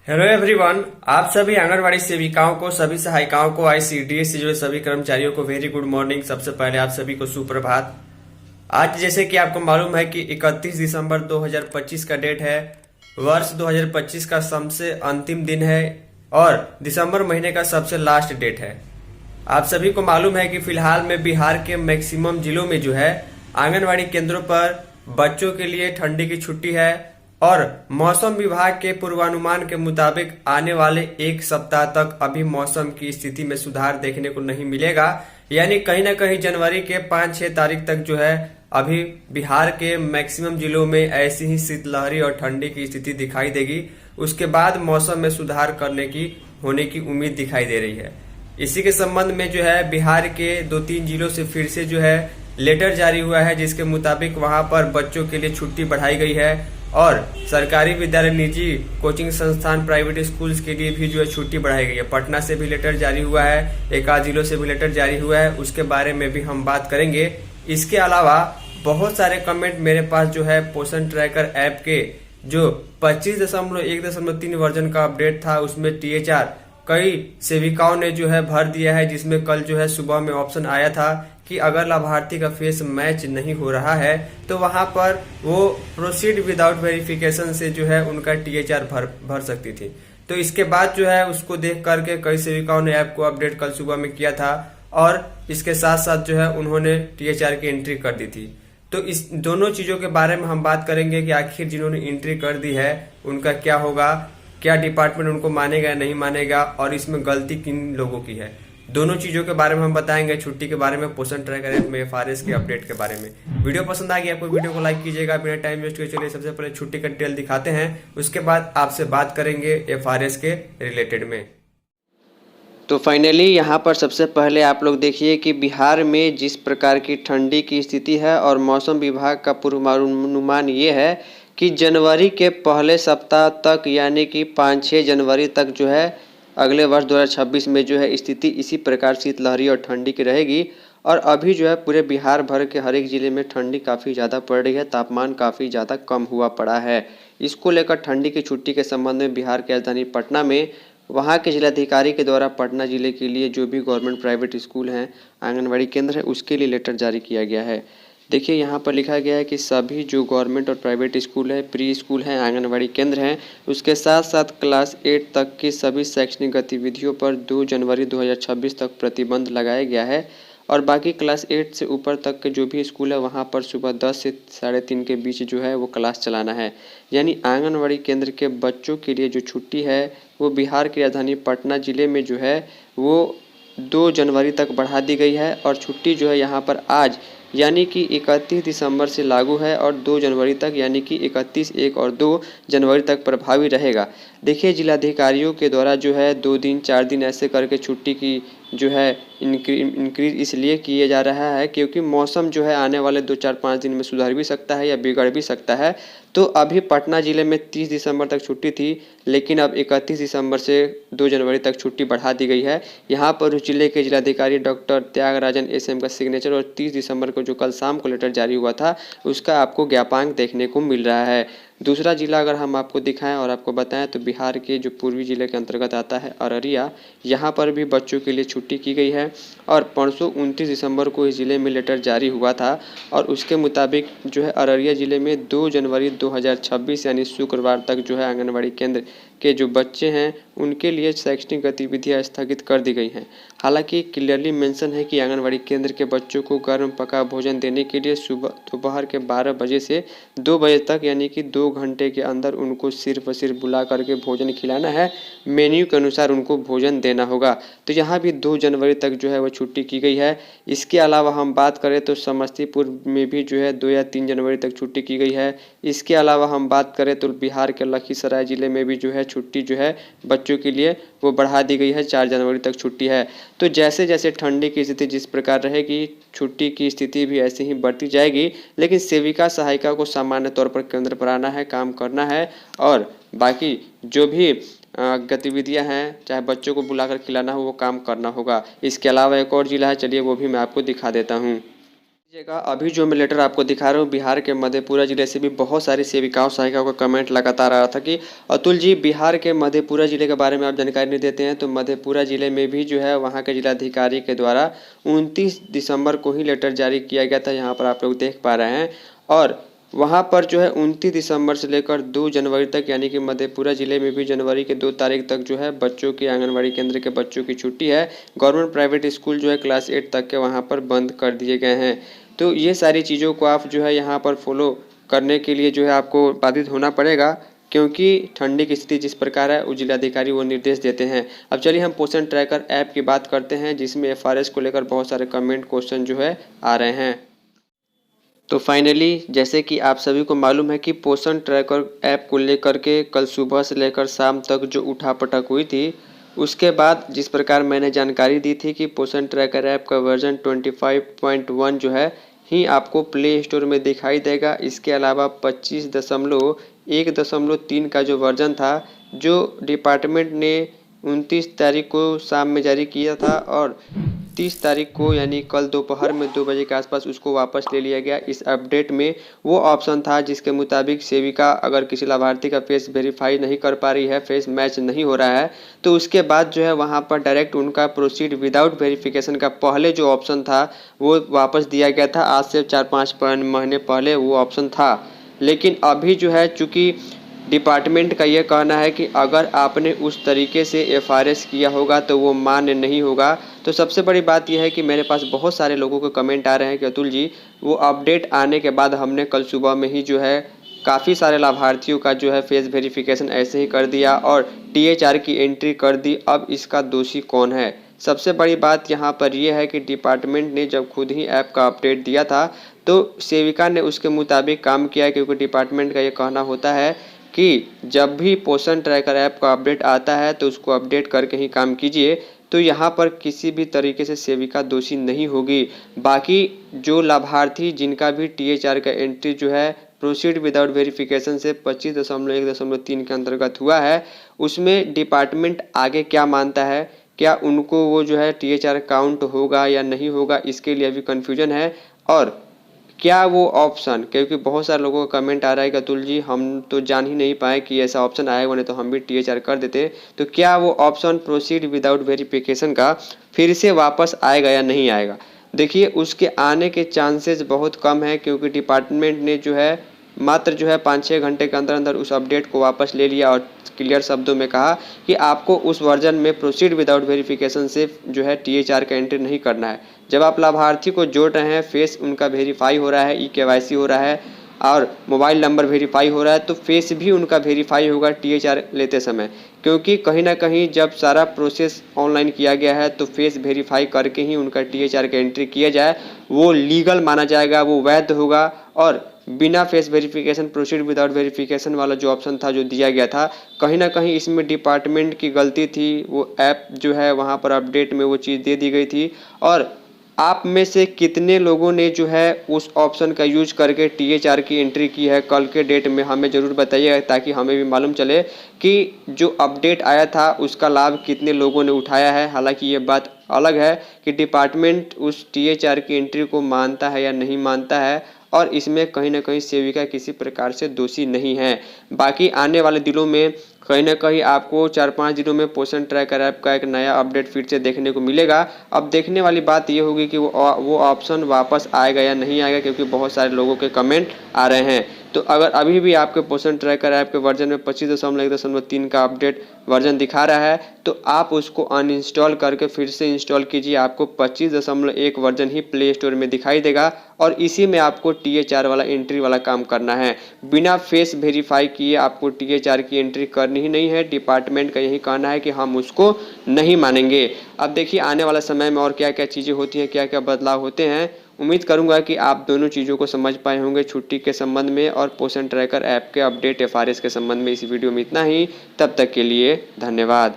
Hello everyone. आप सभी आंगनवाड़ी सेविकाओं को, सभी सहायिकाओं को, आईसीडीएस से जुड़े सभी कर्मचारियों को वेरी गुड मॉर्निंग। सबसे पहले आप सभी को सुप्रभात। आज जैसे कि आपको मालूम है कि 31 दिसंबर 2025 का डेट है। वर्ष 2025 का सबसे अंतिम दिन है और दिसंबर महीने का सबसे लास्ट डेट है। आप सभी को मालूम है कि फिलहाल में बिहार के मैक्सिमम जिलों में जो है आंगनवाड़ी केंद्रों पर बच्चों के लिए ठंडी की छुट्टी है और मौसम विभाग के पूर्वानुमान के मुताबिक आने वाले एक सप्ताह तक अभी मौसम की स्थिति में सुधार देखने को नहीं मिलेगा। यानी कहीं ना कहीं जनवरी के 5-6 तारीख तक जो है अभी बिहार के मैक्सिमम जिलों में ऐसी ही शीतलहरी और ठंडी की स्थिति दिखाई देगी। उसके बाद मौसम में सुधार करने की होने की उम्मीद दिखाई दे रही है। इसी के संबंध में जो है बिहार के 2-3 जिलों से फिर से जो है लेटर जारी हुआ है, जिसके मुताबिक वहां पर बच्चों के लिए छुट्टी बढ़ाई गई है और सरकारी विद्यालय, निजी कोचिंग संस्थान, प्राइवेट स्कूल्स के लिए भी जो है छुट्टी बढ़ाई गई है। पटना से भी लेटर जारी हुआ है, एक आध जिलों से भी लेटर जारी हुआ है, उसके बारे में भी हम बात करेंगे। इसके अलावा बहुत सारे कमेंट मेरे पास जो है पोषण ट्रैकर ऐप के जो 25.1.3 वर्जन का अपडेट था उसमें टीएचआर कई सेविकाओं ने जो है भर दिया है, जिसमें कल जो है सुबह में ऑप्शन आया था कि अगर लाभार्थी का फेस मैच नहीं हो रहा है तो वहां पर वो प्रोसीड विदाउट वेरिफिकेशन से जो है उनका टीएचआर भर सकती थी। तो इसके बाद जो है उसको देख करके कई सेविकाओं ने ऐप को अपडेट कल सुबह में किया था और इसके साथ साथ जो है उन्होंने टीएचआर की एंट्री कर दी थी। तो इस दोनों चीजों के बारे में हम बात करेंगे कि आखिर जिन्होंने एंट्री कर दी है उनका क्या होगा, क्या डिपार्टमेंट उनको मानेगा या नहीं मानेगा और इसमें गलती किन लोगों की है। दोनों चीजों के बारे में हम बताएंगे, छुट्टी के बारे में, पोषण ट्रैकर ऐप में एफआरएस के अपडेट के बारे में। वीडियो पसंद आ गया आपको, वीडियो को लाइक कीजिएगा बिना टाइम वेस्ट किए। चलिए सबसे पहले छुट्टी का डिटेल दिखाते हैं, उसके बाद आपसे बात करेंगे एफआरएस के रिलेटेड में। तो फाइनली यहाँ पर सबसे पहले आप लोग देखिए कि बिहार में जिस प्रकार की ठंडी की स्थिति है और मौसम विभाग का पूर्वानुमान ये है कि जनवरी के पहले सप्ताह तक यानी कि 5-6 जनवरी तक जो है अगले वर्ष 2026 में जो है स्थिति इसी प्रकार शीतलहरी और ठंडी की रहेगी। और अभी जो है पूरे बिहार भर के हर एक ज़िले में ठंडी काफ़ी ज़्यादा पड़ रही है, तापमान काफ़ी ज़्यादा कम हुआ पड़ा है। इसको लेकर ठंडी की छुट्टी के संबंध में बिहार की राजधानी पटना में वहाँ के जिलाधिकारी के द्वारा पटना जिले के लिए जो भी गवर्नमेंट प्राइवेट स्कूल हैं, आंगनवाड़ी केंद्र है, उसके लिए लेटर जारी किया गया है। देखिए यहाँ पर लिखा गया है कि सभी जो गवर्नमेंट और प्राइवेट स्कूल है, प्री स्कूल हैं, आंगनवाड़ी केंद्र हैं, उसके साथ साथ क्लास 8 तक की सभी शैक्षणिक गतिविधियों पर 2 जनवरी 2026 तक प्रतिबंध लगाया गया है। और बाकी क्लास 8 से ऊपर तक के जो भी स्कूल है वहाँ पर सुबह 10 से 3:30 के बीच जो है वो क्लास चलाना है। यानी आंगनवाड़ी केंद्र के बच्चों के लिए जो छुट्टी है वो बिहार की राजधानी पटना ज़िले में जो है वो 2 जनवरी तक बढ़ा दी गई है। और छुट्टी जो है यहाँ पर आज यानी कि 31 दिसंबर से लागू है और 2 जनवरी तक यानी कि 31, 1 और 2 जनवरी तक प्रभावी रहेगा। देखिए जिलाधिकारियों के द्वारा जो है 2 दिन 4 दिन ऐसे करके छुट्टी की जो है इंक्रीज इसलिए किया जा रहा है क्योंकि मौसम जो है आने वाले 2-4-5 दिन में सुधर भी सकता है या बिगड़ भी सकता है। तो अभी पटना ज़िले में 30 दिसंबर तक छुट्टी थी, लेकिन अब 31 दिसंबर से 2 जनवरी तक छुट्टी बढ़ा दी गई है। यहाँ पर उस जिले के जिलाधिकारी डॉक्टर त्यागराजन एसएम का सिग्नेचर और 30 दिसंबर को जो कल शाम को लेटर जारी हुआ था उसका आपको ज्ञापांक देखने को मिल रहा है। दूसरा जिला अगर हम आपको दिखाएं और आपको बताएं तो बिहार के जो पूर्वी जिले के अंतर्गत आता है अररिया, यहाँ पर भी बच्चों के लिए छुट्टी की गई है। और परसों 29 दिसंबर को इस ज़िले में लेटर जारी हुआ था और उसके मुताबिक जो है अररिया ज़िले में 2 जनवरी 2026 यानी शुक्रवार तक जो है आंगनवाड़ी केंद्र के जो बच्चे हैं उनके लिए शैक्षणिक गतिविधियां स्थगित कर दी गई हैं। हालांकि क्लियरली मेंशन है कि आंगनवाड़ी केंद्र के बच्चों को गर्म पका भोजन देने के लिए सुबह दोपहर के 12 बजे से 2 बजे तक यानी कि 2 घंटे के अंदर उनको सिर्फ और सिर्फ बुला करके भोजन खिलाना है। मेन्यू के अनुसार उनको भोजन देना होगा। तो यहाँ भी 2 जनवरी तक जो है वो छुट्टी की गई है। इसके अलावा हम बात करें तो समस्तीपुर में भी जो है 2 या 3 जनवरी तक छुट्टी की गई है। इसके अलावा हम बात करें तो बिहार के लखीसराय ज़िले में भी जो है छुट्टी जो है बच्चों के लिए वो बढ़ा दी गई है, 4 जनवरी तक छुट्टी है। तो जैसे जैसे ठंडी की स्थिति जिस प्रकार रहेगी छुट्टी की स्थिति भी ऐसे ही बढ़ती जाएगी, लेकिन सेविका सहायिका को सामान्य तौर पर केंद्र पर आना है, काम करना है और बाकी जो भी गतिविधियां हैं चाहे बच्चों को बुलाकर खिलाना हो वो काम करना होगा। इसके अलावा एक और ज़िला है, चलिए वो भी मैं आपको दिखा देता हूँ। जगह अभी जो मैं लेटर आपको दिखा रहा हूँ, बिहार के मधेपुरा जिले से भी बहुत सारी सेविकाओं सहायिकाओं का कमेंट लगातार आ रहा था कि अतुल जी बिहार के मधेपुरा जिले के बारे में आप जानकारी नहीं देते हैं। तो मधेपुरा जिले में भी जो है वहाँ के जिलाधिकारी के द्वारा 29 दिसंबर को ही लेटर जारी किया गया था, यहाँ पर आप लोग देख पा रहे हैं। और वहाँ पर जो है 29 दिसंबर से लेकर 2 जनवरी तक, यानी कि मधेपुरा जिले में भी जनवरी के 2 तारीख तक जो है बच्चों की आंगनबाड़ी केंद्र के बच्चों की छुट्टी है। गवर्नमेंट प्राइवेट स्कूल जो है क्लास 8 तक के वहाँ पर बंद कर दिए गए हैं। तो ये सारी चीज़ों को आप जो है यहाँ पर फॉलो करने के लिए जो है आपको बाधित होना पड़ेगा, क्योंकि ठंडी की स्थिति जिस प्रकार है वो जिलाधिकारी वो निर्देश देते हैं। अब चलिए हम पोषण ट्रैकर ऐप की बात करते हैं, जिसमें एफआरएस को लेकर बहुत सारे कमेंट क्वेश्चन जो है आ रहे हैं। तो फाइनली जैसे कि आप सभी को मालूम है कि पोषण ट्रैकर ऐप को लेकर के कल सुबह से लेकर शाम तक जो उठापटक हुई थी, उसके बाद जिस प्रकार मैंने जानकारी दी थी कि पोषण ट्रैकर ऐप का वर्जन 25.1 जो है ही आपको प्ले स्टोर में दिखाई देगा। इसके अलावा 25.1.3 का जो वर्जन था, जो डिपार्टमेंट ने 29 तारीख को शाम में जारी किया था और 30 तारीख को यानी कल दोपहर में 2 बजे के आसपास उसको वापस ले लिया गया। इस अपडेट में वो ऑप्शन था जिसके मुताबिक सेविका अगर किसी लाभार्थी का फेस वेरीफाई नहीं कर पा रही है, फेस मैच नहीं हो रहा है, तो उसके बाद जो है वहाँ पर डायरेक्ट उनका प्रोसीड विदाउट वेरिफिकेशन का पहले जो ऑप्शन था वो वापस दिया गया था। आज से 4-5 महीने पहले वो ऑप्शन था, लेकिन अभी जो है चूँकि डिपार्टमेंट का ये कहना है कि अगर आपने उस तरीके से एफआरएस किया होगा तो वो मान्य नहीं होगा। तो सबसे बड़ी बात यह है कि मेरे पास बहुत सारे लोगों के कमेंट आ रहे हैं कि अतुल जी वो अपडेट आने के बाद हमने कल सुबह में ही जो है काफ़ी सारे लाभार्थियों का जो है फेस वेरिफिकेशन ऐसे ही कर दिया और टीएचआर की एंट्री कर दी, अब इसका दोषी कौन है। सबसे बड़ी बात यहाँ पर यह है कि डिपार्टमेंट ने जब खुद ही ऐप का अपडेट दिया था तो सेविका ने उसके मुताबिक काम किया, क्योंकि डिपार्टमेंट का ये कहना होता है कि जब भी पोषण ट्रैकर ऐप का अपडेट आता है तो उसको अपडेट करके ही काम कीजिए। तो यहाँ पर किसी भी तरीके से सेविका दोषी नहीं होगी। बाकी जो लाभार्थी जिनका भी टीएचआर का एंट्री जो है प्रोसीड विदाउट वेरिफिकेशन से 25.1.3 के अंतर्गत हुआ है, उसमें डिपार्टमेंट आगे क्या मानता है, क्या उनको वो जो है टीएचआर काउंट होगा या नहीं होगा, इसके लिए अभी कन्फ्यूजन है। और क्या वो ऑप्शन, क्योंकि बहुत सारे लोगों का कमेंट आ रहा है कि अतुल जी हम तो जान ही नहीं पाए कि ऐसा ऑप्शन आएगा, नहीं तो हम भी टीएचआर कर देते। तो क्या वो ऑप्शन प्रोसीड विदाउट वेरिफिकेशन का फिर से वापस आएगा या नहीं आएगा? देखिए उसके आने के चांसेस बहुत कम है, क्योंकि डिपार्टमेंट ने जो है मात्र जो है 5-6 घंटे के अंदर अंदर उस अपडेट को वापस ले लिया और क्लियर शब्दों में कहा कि आपको उस वर्जन में प्रोसीड विदाउट वेरिफिकेशन से जो है टीएचआर का एंट्री नहीं करना है। जब आप लाभार्थी को जोड़ रहे हैं, फेस उनका वेरीफाई हो रहा है, ई-केवाईसी हो रहा है और मोबाइल नंबर वेरीफाई हो रहा है, तो फेस भी उनका वेरीफाई होगा टीएचआर लेते समय, क्योंकि कहीं ना कहीं जब सारा प्रोसेस ऑनलाइन किया गया है तो फेस वेरीफाई करके ही उनका टीएचआर का एंट्री किया जाए, वो लीगल माना जाएगा, वो वैध होगा। और बिना face verification proceed without verification वाला जो ऑप्शन था जो दिया गया था, कहीं ना कहीं इसमें डिपार्टमेंट की गलती थी। वो ऐप जो है वहाँ पर अपडेट में वो चीज़ दे दी गई थी। और आप में से कितने लोगों ने जो है उस ऑप्शन का यूज करके टीएचआर की एंट्री की है कल के डेट में, हमें ज़रूर बताइएगा, ताकि हमें भी मालूम चले कि जो अपडेट आया था उसका लाभ कितने लोगों ने उठाया है। हालांकि ये बात अलग है कि डिपार्टमेंट उस टीएचआर की एंट्री को मानता है या नहीं मानता है, और इसमें कहीं ना कहीं सेविका किसी प्रकार से दोषी नहीं है। बाकी आने वाले दिनों में कहीं ना कहीं आपको 4-5 दिनों में पोषण ट्रैकर ऐप का एक नया अपडेट फिर से देखने को मिलेगा। अब देखने वाली बात ये होगी कि वो ऑप्शन वापस आएगा या नहीं आएगा, क्योंकि बहुत सारे लोगों के कमेंट आ रहे हैं। तो अगर अभी भी आपके पोषण ट्रैकर ऐप के वर्जन में 25.1.3 का अपडेट वर्जन दिखा रहा है, तो आप उसको अनइंस्टॉल करके फिर से इंस्टॉल कीजिए। आपको 25.1 वर्जन ही प्ले स्टोर में दिखाई देगा और इसी में आपको टीएचआर वाला एंट्री वाला काम करना है। बिना फेस वेरीफाई किए आपको टीएचआर की एंट्री करनी ही नहीं है। डिपार्टमेंट का यही कहना है कि हम उसको नहीं मानेंगे। अब देखिए आने वाला समय में और क्या क्या चीज़ें होती हैं, क्या क्या बदलाव होते हैं। उम्मीद करूंगा कि आप दोनों चीज़ों को समझ पाए होंगे, छुट्टी के संबंध में और पोषण ट्रैकर ऐप के अपडेट एफआरएस के संबंध में। इस वीडियो में इतना ही, तब तक के लिए धन्यवाद।